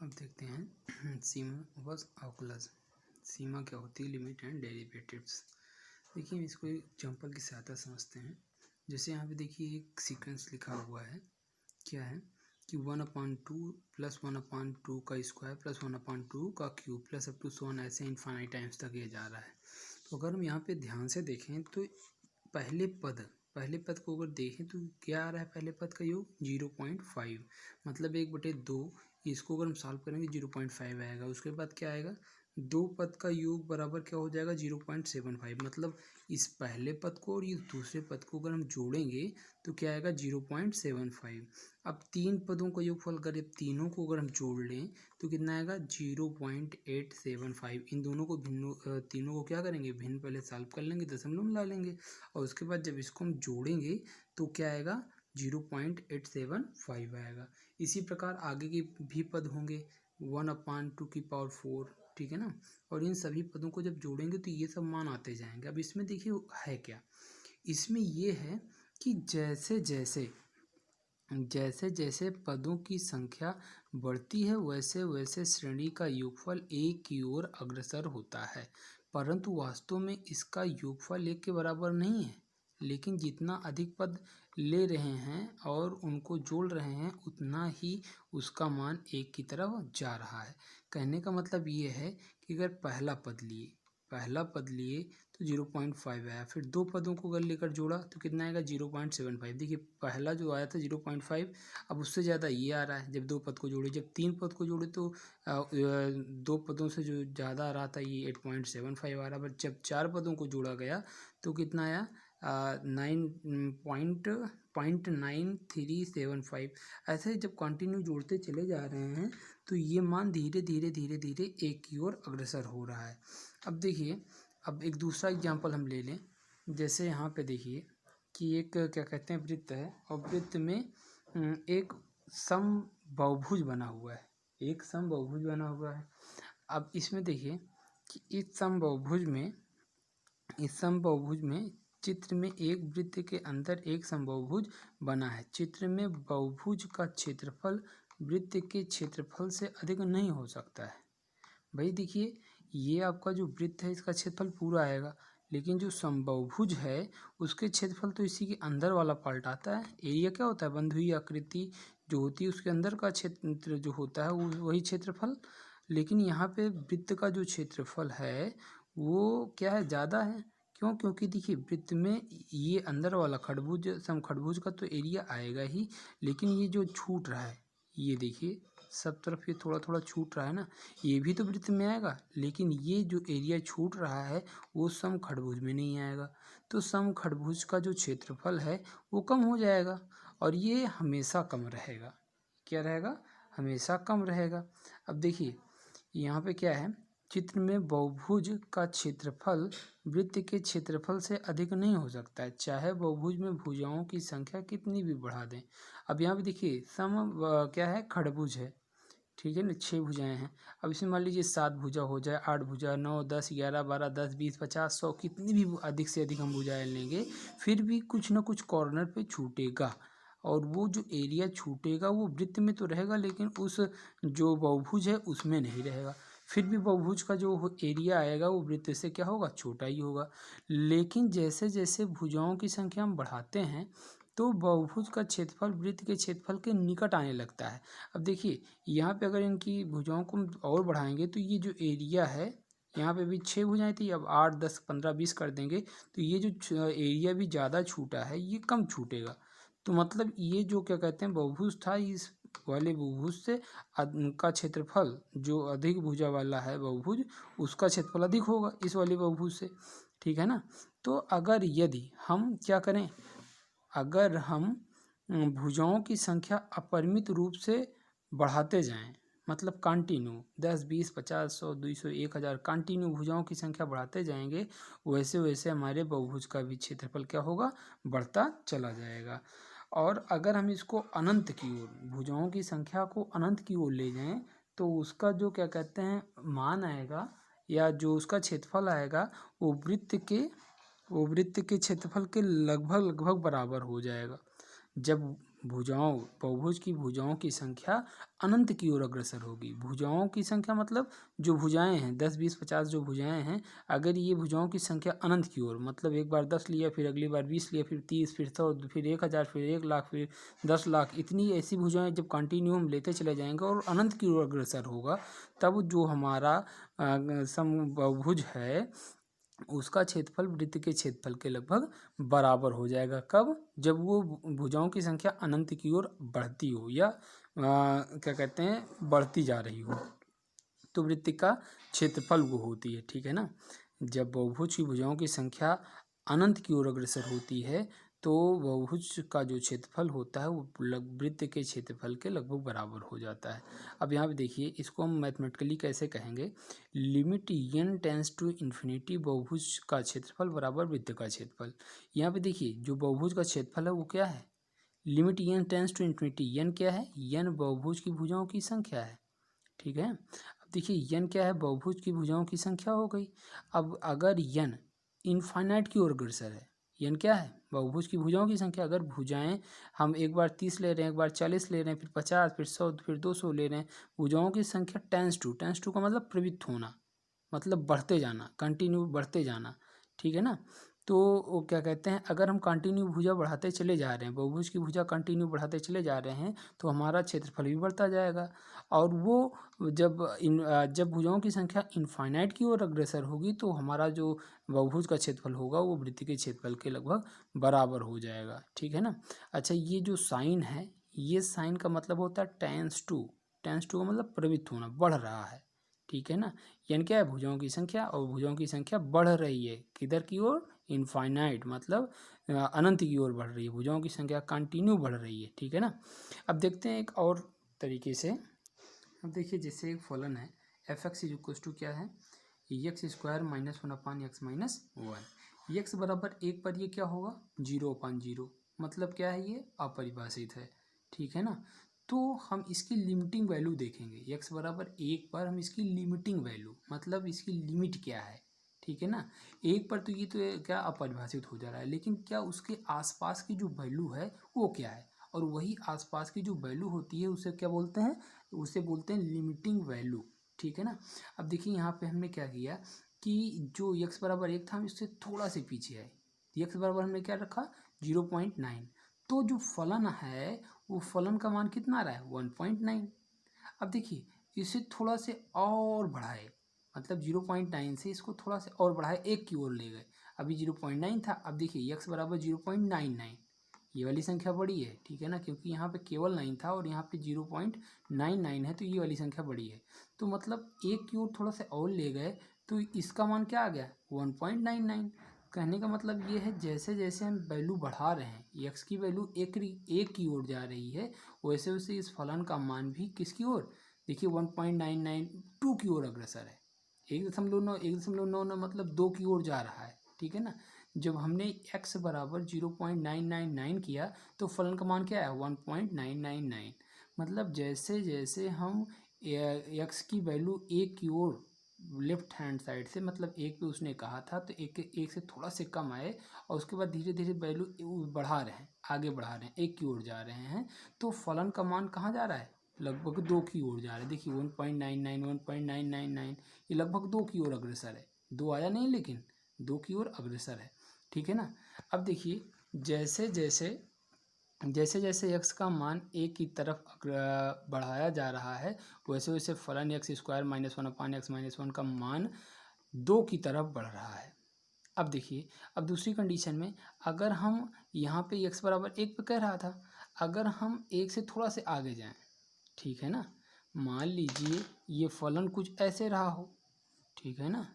अब देखते हैं सीमा बस ऑकुलस। सीमा क्या होती है? Limit and derivatives. देखिए हम इसको एक एग्जाम्पल की सहायता समझते हैं। जैसे यहाँ पे देखिए एक सीक्वेंस लिखा हुआ है, क्या है कि 1/2 प्लस 1/2 का स्क्वायर प्लस 1/2 का cube plus up to so on, ऐसे इनफाइनाइट टाइम्स तक ये जा रहा है। तो अगर हम यहाँ पे ध्यान से देखें तो पहले पद को अगर देखें तो क्या आ रहा है? पहले पद का योग 0.5, मतलब 1/2। इसको अगर हम सॉल्व करेंगे 0.5 आएगा। उसके बाद क्या आएगा? दो पद का योग बराबर क्या हो जाएगा? 0.75। मतलब इस पहले पद को और इस दूसरे पद को अगर हम जोड़ेंगे तो क्या आएगा? 0.75। अब तीन पदों का योगफल करें, तीनों को अगर हम जोड़ लें तो कितना आएगा? 0.875। इन दोनों को तीनों को क्या करेंगे? भिन्न पहले सॉल्व कर लेंगे, दशमलव मिला लेंगे और उसके बाद जब इसको हम जोड़ेंगे तो क्या आएगा? 0.875 आएगा। इसी प्रकार आगे के भी पद होंगे 1/2 ठीक है ना। और इन सभी पदों को जब जोड़ेंगे तो ये सब मान आते जाएंगे। अब इसमें देखिए है क्या, इसमें ये है कि जैसे जैसे पदों की संख्या बढ़ती है वैसे वैसे श्रेणी का योगफल एक की ओर अग्रसर होता है, परंतु वास्तव में इसका योगफल एक के बराबर नहीं है। लेकिन जितना अधिक पद ले रहे हैं और उनको जोड़ रहे हैं उतना ही उसका मान एक की तरफ जा रहा है। कहने का मतलब ये है कि अगर पहला पद लिए तो 0.5 आया, फिर दो पदों को अगर लेकर जोड़ा तो कितना आएगा? 0.75। देखिए पहला जो आया था 0.5, अब उससे ज़्यादा ये आ रहा है जब दो पद को जोड़े। जब तीन पद को जोड़े तो दो पदों से जो ज़्यादा आ रहा था ये 8.75 आ रहा, बट जब चार पदों को जोड़ा गया तो कितना आया? 9.9375। ऐसे जब कंटिन्यू जोड़ते चले जा रहे हैं तो ये मान धीरे धीरे एक की ओर अग्रसर हो रहा है। अब देखिए, अब एक दूसरा एग्जांपल हम ले लें। जैसे यहाँ पे देखिए कि एक क्या कहते हैं वृत्त है और वृत्त में एक समबाहुभुज बना हुआ है, अब इसमें देखिए कि इस समबाहुभुज में चित्र में एक वृत्त के अंदर एक समबाहुभुज बना है। चित्र में बहुभुज का क्षेत्रफल वृत्त के क्षेत्रफल से अधिक नहीं हो सकता है। भाई देखिए ये आपका जो वृत्त है इसका क्षेत्रफल पूरा आएगा, लेकिन जो समबाहुभुज है उसके क्षेत्रफल तो इसी के अंदर वाला पार्ट आता है। एरिया क्या होता है? बंध हुई आकृति जो होती है उसके अंदर का क्षेत्र जो होता है वो वही क्षेत्रफल। लेकिन यहाँ पे वृत्त का जो क्षेत्रफल है वो क्या है? ज़्यादा है। क्यों? क्योंकि देखिए वृत्त में ये अंदर वाला समखडभुज का तो एरिया आएगा ही, लेकिन ये जो छूट रहा है ये देखिए सब तरफ ये थोड़ा थोड़ा छूट रहा है ना, ये भी तो वृत्त में आएगा, लेकिन ये जो एरिया छूट रहा है वो समखडभुज में नहीं आएगा। तो समखडभुज का जो क्षेत्रफल है वो कम हो जाएगा और ये हमेशा कम रहेगा। क्या रहेगा? हमेशा कम रहेगा। अब देखिए यहाँ पे क्या है, चित्र में बहुभुज का क्षेत्रफल वृत्त के क्षेत्रफल से अधिक नहीं हो सकता है, चाहे बहुभुज में भुजाओं की संख्या कितनी भी बढ़ा दें। अब यहाँ पे देखिए क्या है? खडभुज है, ठीक है ना, 6 भुजाएं हैं। अब इसमें मान लीजिए 7 भुजा हो जाए, 8 भुजा, 9, 10, 11, 12, 10, 20, 50, 100, कितनी भी अधिक से अधिक हम भुजाएं लेंगे फिर भी कुछ ना कुछ कॉर्नर पे छूटेगा, और वो जो एरिया छूटेगा वो वृत्त में तो रहेगा लेकिन उस जो बहुभुज है उसमें नहीं रहेगा। फिर भी बहुभुज का जो एरिया आएगा वो वृत्त से क्या होगा? छोटा ही होगा। लेकिन जैसे जैसे भुजाओं की संख्या हम बढ़ाते हैं तो बहुभुज का क्षेत्रफल वृत्त के क्षेत्रफल के निकट आने लगता है। अब देखिए यहाँ पे अगर इनकी भुजाओं को हम और बढ़ाएंगे तो ये जो एरिया है, यहाँ पे भी 6 भुजाएं थी, अब 8, 10, 15, 20 कर देंगे तो ये जो एरिया भी ज़्यादा छूटा है ये कम छूटेगा। तो मतलब ये जो क्या कहते हैं बहुभुज था, इस वाले बहुभुज से का क्षेत्रफल जो अधिक भुजा वाला है बहुभुज उसका क्षेत्रफल अधिक होगा इस वाले बहुभुज से, ठीक है ना। तो अगर यदि हम क्या करें, अगर हम भुजाओं की संख्या अपरिमित रूप से बढ़ाते जाएं, मतलब कंटिन्यू 10, 20, 50, 100, 200, 1000 कंटिन्यू भुजाओं की संख्या बढ़ाते जाएंगे, वैसे वैसे हमारे बहुभुज का भी क्षेत्रफल क्या होगा? बढ़ता चला जाएगा। और अगर हम इसको अनंत की ओर, भुजाओं की संख्या को अनंत की ओर ले जाएं तो उसका जो क्या कहते हैं मान आएगा या जो उसका क्षेत्रफल आएगा वो वृत्त के क्षेत्रफल के लगभग लगभग बराबर हो जाएगा। जब भुजाओं बहुभुज की भुजाओं की संख्या अनंत की ओर अग्रसर होगी। भुजाओं की संख्या मतलब जो भुजाएं हैं 10 20 50 जो भुजाएं हैं, अगर ये भुजाओं की संख्या अनंत की ओर मतलब एक बार 10 लिया, फिर अगली बार 20 लिया, फिर 30, फिर 100, फिर 1000, फिर 1 लाख, फिर 10 लाख, इतनी ऐसी भुजाएं जब कंटिन्यू हम लेते चले जाएंगे और अनंत की ओर अग्रसर होगा, तब जो हमारा समबहुभुज है उसका क्षेत्रफल वृत्त के क्षेत्रफल के लगभग बराबर हो जाएगा। कब? जब वो भुजाओं की संख्या अनंत की ओर बढ़ती हो या क्या कहते हैं बढ़ती जा रही हो, तो वृत्त का क्षेत्रफल वो होती है। ठीक है ना। जब बहुभुज की भुजाओं की संख्या अनंत की ओर अग्रसर होती है तो बहुभुज का जो क्षेत्रफल होता है वो वृत्त के क्षेत्रफल के लगभग बराबर हो जाता है। अब यहाँ पे देखिए, इसको हम मैथमेटिकली कैसे कहेंगे, limit n tends to infinity बहुभुज का क्षेत्रफल बराबर वृत्त का क्षेत्रफल। यहाँ पे देखिए जो बहुभुज का क्षेत्रफल है वो क्या है, limit n tends to infinity, n क्या है, n बहुभुज की भुजाओं की संख्या है। ठीक है। अब देखिए n क्या है, बहुभुज की भुजाओं की संख्या हो गई। अब अगर n इनफाइनाइट की ओर अग्रसर है, n क्या है, बहुभुज की भुजाओं की संख्या। अगर भुजाएं हम एक बार 30 ले रहे हैं, एक बार 40 ले रहे हैं, फिर 50, फिर 100, फिर 200 ले रहे हैं, भुजाओं की संख्या टेंस टू का मतलब प्रवृत्त होना, मतलब बढ़ते जाना, कंटिन्यू बढ़ते जाना। ठीक है ना। तो वो क्या कहते हैं, अगर हम कंटिन्यू भुजा बढ़ाते चले जा रहे हैं, बहुभुज की भुजा कंटिन्यू बढ़ाते चले जा रहे हैं, तो हमारा क्षेत्रफल भी बढ़ता जाएगा। और वो जब भुजाओं की संख्या इनफाइनाइट की ओर अग्रसर होगी तो हमारा जो बहुभुज का क्षेत्रफल होगा वो वृत्त के क्षेत्रफल के लगभग बराबर हो जाएगा। ठीक है ना। अच्छा, ये जो साइन है, ये साइन का मतलब होता है टेंस टू का मतलब प्रवृत्त होना, बढ़ रहा है। ठीक है ना। यानी क्या है, भुजाओं की संख्या, और भुजाओं की संख्या बढ़ रही है किधर की ओर, इनफाइनाइट मतलब अनंत की ओर बढ़ रही है, भुजाओं की संख्या कंटिन्यू बढ़ रही है। ठीक है ना। अब देखते हैं एक और तरीके से। अब देखिए, जैसे एक फलन है f x is equal to क्या है, x square minus 1/(x-1)। X बराबर 1 पर ये क्या होगा, 0/0, मतलब क्या है, ये अपरिभाषित है। ठीक है ना। तो हम इसकी लिमिटिंग वैल्यू देखेंगे, एक्स बराबर 1 पर हम इसकी लिमिटिंग वैल्यू मतलब इसकी लिमिट क्या है। ठीक है ना। 1 पर तो ये तो क्या अपरिभाषित हो जा रहा है, लेकिन क्या उसके आसपास की जो वैल्यू है वो क्या है, और वही आसपास की जो वैल्यू होती है उसे क्या बोलते हैं, उसे बोलते हैं लिमिटिंग वैल्यू। ठीक है ना। अब देखिए यहाँ पे हमने क्या किया कि जो x बराबर 1 था हम इससे थोड़ा से पीछे आए, x बराबर हमने क्या रखा, 0.9। तो जो फलन है वो फलन का मान कितना आ रहा है, 1.9। अब देखिए इसे थोड़ा से और बढ़ाए, मतलब 0.9 से इसको थोड़ा से और बढ़ाए, 1 की ओर ले गए। अभी 0.9 था, अब देखिए x बराबर 0.99, ये वाली संख्या बड़ी है। ठीक है ना, क्योंकि यहाँ पे केवल 9 था और यहाँ पे 0.99 है, तो ये वाली संख्या बड़ी है। तो मतलब 1 की ओर थोड़ा सा और ले गए तो इसका मान क्या आ गया, 1.99। कहने का मतलब ये है, जैसे जैसे हम वैल्यू बढ़ा रहे हैं, x की वैल्यू एक की ओर जा रही है, वैसे वैसे इस फलन का मान भी किसकी ओर, देखिए 1.992 की ओर अग्रसर है। 1.9 मतलब 2 की ओर जा रहा है। ठीक है ना। जब हमने x बराबर 0.999 किया तो फलन का मान क्या है, 1.999। मतलब जैसे जैसे हम x की वैल्यू 1 की ओर लेफ्ट हैंड साइड से, मतलब 1 पे उसने कहा था तो एक से थोड़ा से कम आए, और उसके बाद धीरे धीरे वैल्यू बढ़ा रहे हैं, आगे बढ़ा रहे हैं, 1 की ओर जा रहे हैं, तो फलन का मान कहाँ जा रहा है, लगभग 2 की ओर जा रहा है। देखिए 1.99 ये लगभग 2 की ओर अग्रसर है, 2 आया नहीं लेकिन 2 की ओर अग्रसर है। ठीक है ना। अब देखिए जैसे जैसे x का मान 1 की तरफ बढ़ाया जा रहा है, वैसे वैसे फलन एक्स स्क्वायर माइनस 1/(x-1) का मान 2 की तरफ बढ़ रहा है। अब देखिए, अब दूसरी कंडीशन में अगर हम यहाँ पे x बराबर 1 पे कह रहा था, अगर हम 1 से थोड़ा से आगे जाएं, ठीक है ना, मान लीजिए ये फलन कुछ ऐसे रहा हो। ठीक है ना।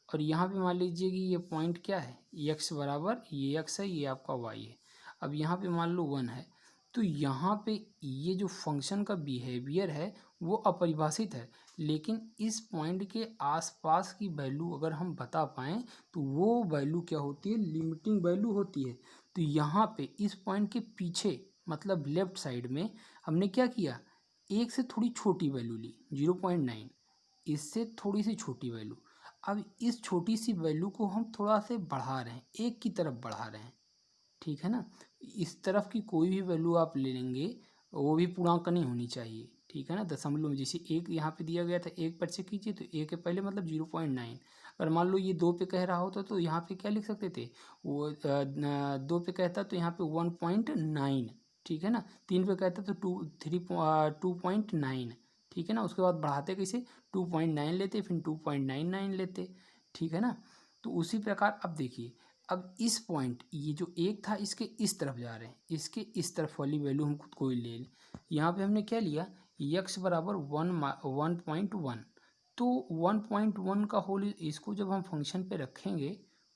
और यहाँ पे मान लीजिए कि ये पॉइंट क्या है, x बराबर ये x है, ये आपका y है। अब यहाँ पे मान लो 1 है, तो यहाँ पे ये जो फंक्शन का बिहेवियर है वो अपरिभाषित है, लेकिन इस पॉइंट के आसपास की वैल्यू अगर हम बता पाएँ तो वो वैल्यू क्या होती है, लिमिटिंग वैल्यू होती है। तो यहाँ पे इस पॉइंट के पीछे मतलब लेफ्ट साइड में हमने क्या किया, 1 से थोड़ी छोटी वैल्यू ली, 0.9, इससे थोड़ी सी छोटी वैल्यू। अब इस छोटी सी वैल्यू को हम थोड़ा से बढ़ा रहे हैं, 1 की तरफ बढ़ा रहे हैं। ठीक है ना। इस तरफ की कोई भी वैल्यू आप ले लेंगे वो भी पूर्णांक नहीं होनी चाहिए, ठीक है ना। दशमलव में जैसे एक यहाँ पे दिया गया था, एक पर चेक कीजिए तो एक के पहले मतलब 0.9। अगर मान लो ये 2 पे कह रहा होता तो यहाँ पे क्या लिख सकते थे, वो 2 पे कहता तो यहाँ पे 1.9, ठीक है ना। 3 पे कहता तो 2.9, ठीक है ना। उसके बाद बढ़ाते कैसे, 2.9 लेते, फिर 2.99 लेते, ठीक है ना। तो उसी प्रकार अब देखिए, अब इस पॉइंट ये जो एक था इसके इस तरफ जा रहे हैं, इसके इस तरफ वाली वैल्यू हम खुद कोई ले लें। यहाँ पे हमने क्या लिया, यक्स बराबर 1.1, तो 1.1 का होल इसको जब हम फंक्शन पे रखेंगे,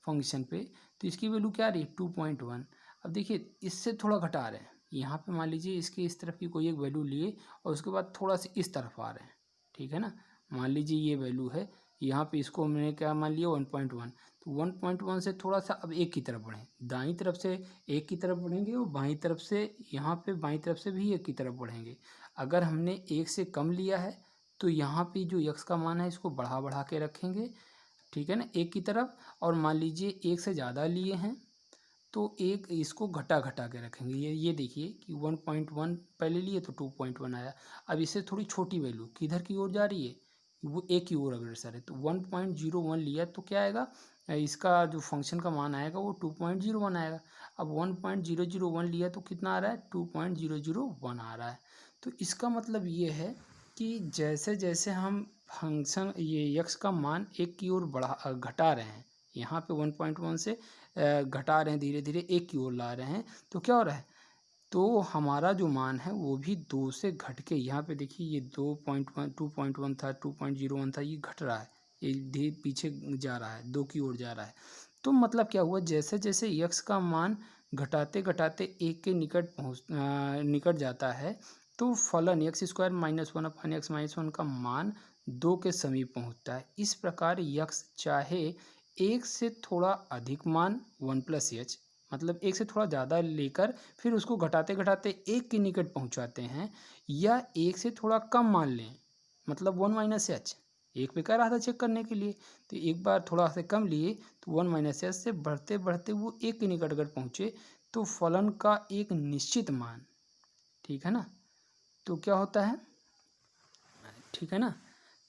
फंक्शन पे, तो इसकी वैल्यू क्या आ रही है 2.1। अब देखिए इससे थोड़ा घटा रहे हैं, यहाँ पे मान लीजिए इसके इस तरफ की कोई एक वैल्यू लिए और उसके बाद थोड़ा सा इस तरफ आ रहे हैं, ठीक है ना। मान लीजिए ये वैल्यू है, यहाँ पे इसको हमने क्या मान लिया 1.1, तो 1.1 से थोड़ा सा अब एक की तरफ बढ़ें, दाईं तरफ से एक की तरफ बढ़ेंगे और बाईं तरफ से यहाँ पे बाईं तरफ से भी एक की तरफ बढ़ेंगे। अगर हमने एक से कम लिया है तो यहाँ पे जो यक्स का मान है इसको बढ़ा बढ़ा के रखेंगे, ठीक है ना, एक की तरफ। और मान लीजिए एक से ज़्यादा लिए हैं तो एक इसको घटा घटा के रखेंगे। ये देखिए कि 1.1 पहले लिए तो 2.1 आया। अब इससे थोड़ी छोटी वैल्यू किधर की ओर जा रही है, वो एक की ओर अग्रसर है, तो 1.01 लिया तो क्या आएगा, इसका जो फंक्शन का मान आएगा वो 2.01 आएगा। अब 1.001 लिया तो कितना आ रहा है, 2.001 आ रहा है। तो इसका मतलब ये है कि जैसे जैसे हम फंक्शन ये यक्स का मान एक की ओर घटा रहे हैं, यहाँ पे 1.1 से घटा रहे हैं, धीरे धीरे एक की ओर ला रहे हैं, तो क्या हो रहा है, तो हमारा जो मान है वो भी 2 से घट के, यहाँ पे देखिए ये 2.1 था, 2.01 था, ये घट रहा है, ये धीरे पीछे जा रहा है, 2 की ओर जा रहा है। तो मतलब क्या हुआ, जैसे जैसे यक्स का मान घटाते घटाते एक के निकट जाता है तो फलन एक्स स्क्वायर -1 अपॉन एक्स -1 का मान 2 के समीप पहुँचता है। इस प्रकार यक्स चाहे एक से थोड़ा अधिक मान 1+h, मतलब एक से थोड़ा ज़्यादा लेकर फिर उसको घटाते घटाते एक के निकट पहुंचाते हैं, या एक से थोड़ा कम मान लें, मतलब 1-h, एक पे कह रहा था चेक करने के लिए, तो एक बार थोड़ा से कम लिए तो 1-h से बढ़ते बढ़ते वो एक के निकट अगर पहुँचे तो फलन का एक निश्चित मान, ठीक है ना, तो क्या होता है, ठीक है ना।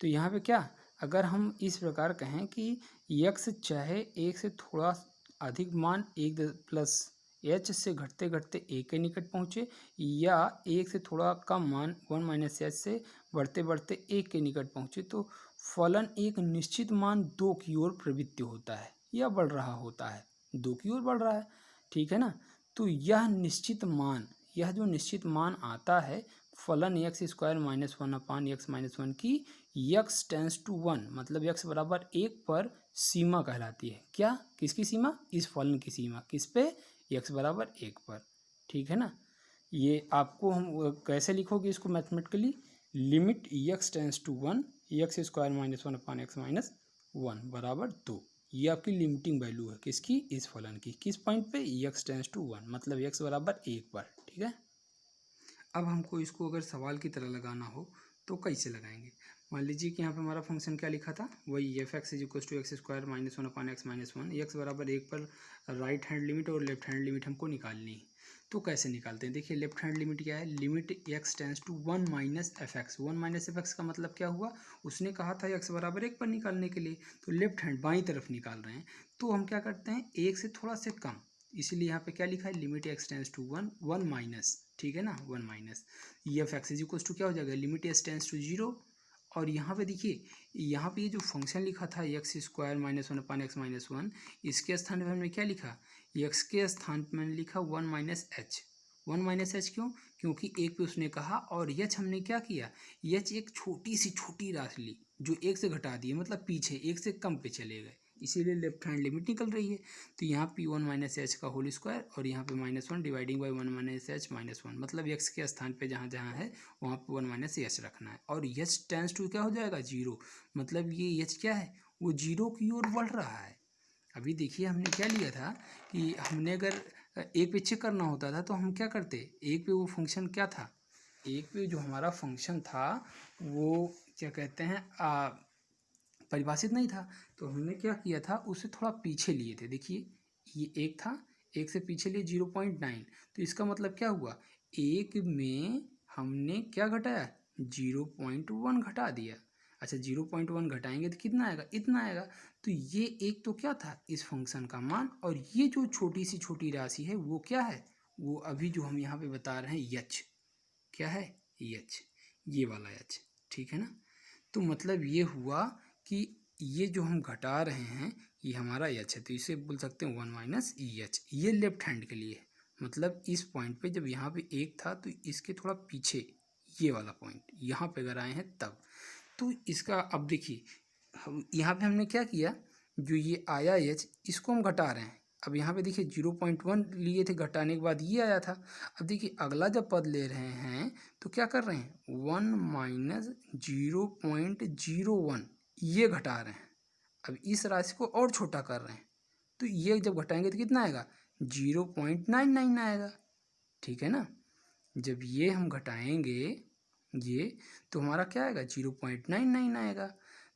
तो यहाँ पे क्या, अगर हम इस प्रकार कहें कि यक्स चाहे एक से थोड़ा अधिक मान 1+h से घटते घटते एक के निकट पहुँचे, या एक से थोड़ा कम मान 1-h से बढ़ते बढ़ते एक के निकट पहुँचे, तो फलन एक निश्चित मान 2 की ओर प्रवृत्ति होता है या बढ़ रहा होता है, 2 की ओर बढ़ रहा है, ठीक है ना। तो यह निश्चित मान, यह जो निश्चित मान आता है फलन एक्स स्क्वायर -1 अपान एक्स -1 की यक्स टेंस टू 1, मतलब यक्स बराबर 1 पर सीमा कहलाती है। क्या, किसकी सीमा, इस फलन की सीमा, किस पे, यक्स बराबर 1 पर, ठीक है ना। ये आपको हम कैसे लिखोगे इसको mathematically, limit x tends to 1 x square -1 upon x -1 बराबर 2, ये आपकी लिमिटिंग वैल्यू है किसकी, इस फलन की, किस पॉइंट पे, यक्स टेंस टू 1, मतलब यक्स बराबर 1 पर, ठीक है। अब हमको इसको अगर सवाल की तरह लगाना हो तो कैसे लगाएंगे, मान लीजिए कि यहाँ पे हमारा फंक्शन क्या लिखा था, वही f x is equal to x square -1 upon x -1, x बराबर 1 पर राइट हैंड लिमिट और लेफ्ट हैंड लिमिट हमको निकालनी है। तो कैसे निकालते हैं, देखिए लेफ्ट हैंड लिमिट क्या है, limit x tends to 1 - f x, 1 - f x का मतलब क्या हुआ, उसने कहा था एक्स बराबर 1 पर निकालने के लिए, तो लेफ्ट हैंड बाईं तरफ निकाल रहे हैं, तो हम क्या करते हैं, एक से थोड़ा से कम, इसीलिए यहाँ पे क्या लिखा है, limit x tends to 1 minus, ठीक है ना, 1 minus f x is equal to क्या हो जाएगा, लिमिट एक्स टेंस टू 0। और यहाँ पे देखिए, यहाँ पे ये जो फंक्शन लिखा था एक्स स्क्वायर -1 अपान एक्स -1, इसके स्थान पे हमने क्या लिखा, एक्स के स्थान पे मैंने लिखा 1-h, 1-h क्यों, क्योंकि एक पे उसने कहा और एच हमने क्या किया, एच एक छोटी सी छोटी राशि ली जो एक से घटा दी, मतलब पीछे एक से कम पे चले गए, इसीलिए लेफ्ट हैंड लिमिट निकल रही है। तो यहाँ पे 1-h का होल स्क्वायर और यहाँ पे -1 डिवाइडिंग बाई 1-h -1, मतलब x के स्थान पे जहाँ जहाँ है वहाँ पे 1-h रखना है, और h टेंस टू क्या हो जाएगा 0, मतलब ये h क्या है, वो 0 की ओर बढ़ रहा है। अभी देखिए हमने क्या लिया था कि हमने अगर एक पे चेक करना होता था तो हम क्या करते, एक पे वो फंक्शन क्या था, एक पे जो हमारा फंक्शन था वो क्या कहते हैं परिभाषित नहीं था, तो हमने क्या किया था, उसे थोड़ा पीछे लिए थे, देखिए ये एक था, 1 से पीछे लिए 0.9, तो इसका मतलब क्या हुआ, 1 में हमने क्या घटाया, 0.1 घटा दिया। अच्छा 0.1 घटाएंगे तो कितना आएगा, इतना आएगा। तो ये एक तो क्या था, इस फंक्शन का मान, और ये जो छोटी सी छोटी राशि है वो क्या है, वो अभी जो हम यहाँ पे बता रहे हैं यच, क्या है यच, ये वाला यच, ठीक है ना। तो मतलब ये हुआ कि ये जो हम घटा रहे हैं ये हमारा एच है, तो इसे बोल सकते हैं 1 माइनस ई एच। ये लेफ्ट हैंड के लिए, मतलब इस पॉइंट पे जब यहाँ पे एक था तो इसके थोड़ा पीछे ये वाला पॉइंट यहाँ पे अगर आए हैं तब, तो इसका अब देखिए यहाँ पे हमने क्या किया, जो ये आया एच इसको हम घटा रहे हैं। अब यहाँ पे देखिए 0.1 लिए थे, घटाने के बाद ये आया था। अब देखिए अगला जब पद ले रहे हैं तो क्या कर रहे हैं, 1 माइनस 0.01 ये घटा रहे हैं। अब इस राशि को और छोटा कर रहे हैं, तो ये जब घटाएंगे तो कितना आएगा, 0.99 आएगा, ठीक है ना। जब ये हम घटाएंगे ये, तो हमारा क्या आएगा, 0.99 आएगा।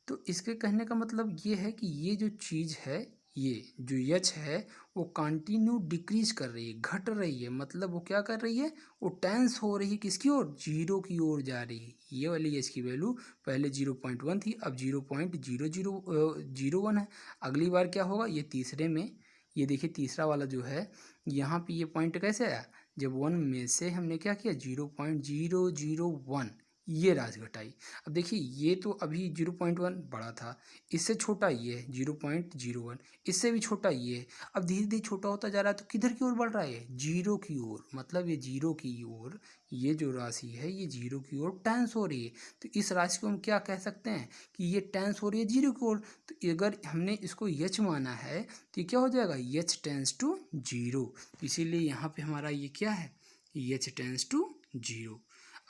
तो इसके कहने का मतलब ये है कि ये जो चीज़ है, ये जो एच है वो कंटिन्यू डिक्रीज कर रही है, घट रही है। मतलब वो क्या कर रही है, वो टेंस हो रही है किसकी ओर, जीरो की ओर जा रही है। ये वाली एच की वैल्यू पहले 0.1 थी, अब 0.0001 है। अगली बार क्या होगा, ये तीसरे में, ये देखिए तीसरा वाला जो है, यहाँ पे ये पॉइंट कैसे आया, जब 1 में से हमने क्या किया, 0.001 ये राशि घटाई। अब देखिए ये तो अभी 0.1 बड़ा था, इससे छोटा ये है 0.01, इससे भी छोटा ये है। अब धीरे धीरे छोटा होता जा रहा है, तो किधर की ओर बढ़ रहा है, जीरो की ओर। मतलब ये जीरो की ओर, ये जो राशि है ये जीरो की ओर टेंस हो रही है। तो इस राशि को हम क्या कह सकते हैं कि ये टेंस हो रही है जीरो की ओर। तो अगर हमने इसको यच माना है तो ये क्या हो जाएगा, यच टेंस टू जीरो। इसीलिए यहाँ पे हमारा ये क्या है, एच टेंस टू जीरो।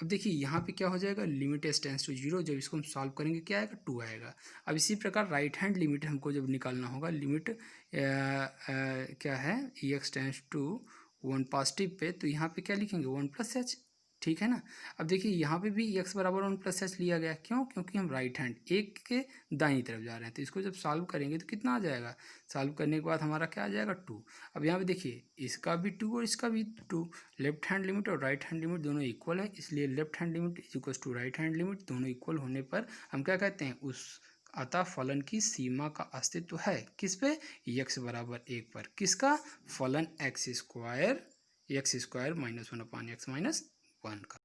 अब देखिए यहाँ पे क्या हो जाएगा, limit h tends to zero, जब इसको हम सॉल्व करेंगे क्या आएगा, 2 आएगा। अब इसी प्रकार राइट हैंड लिमिट हमको जब निकालना होगा, लिमिट क्या है, ई x tends to 1 positive pay, तो यहाँ पे क्या लिखेंगे, 1 प्लस एच, ठीक है ना। अब देखिए यहाँ पे भी एक्स बराबर 1 प्लस एच लिया गया, क्यों, क्योंकि हम राइट हैंड एक के दाईं तरफ जा रहे हैं। तो इसको जब सॉल्व करेंगे तो कितना आ जाएगा, सॉल्व करने के बाद हमारा क्या आ जाएगा, 2। अब यहाँ पे देखिए इसका भी 2 और इसका भी 2, लेफ्ट हैंड लिमिट और राइट हैंड लिमिट दोनों इक्वल है, इसलिए left hand limit is equal to right hand limit. दोनों इक्वल होने पर हम क्या कहते हैं, उस अतः फलन की सीमा का अस्तित्व है किस पे, x बराबर 1 पर। किसका, फलन x square minus 1/x minus 1 का।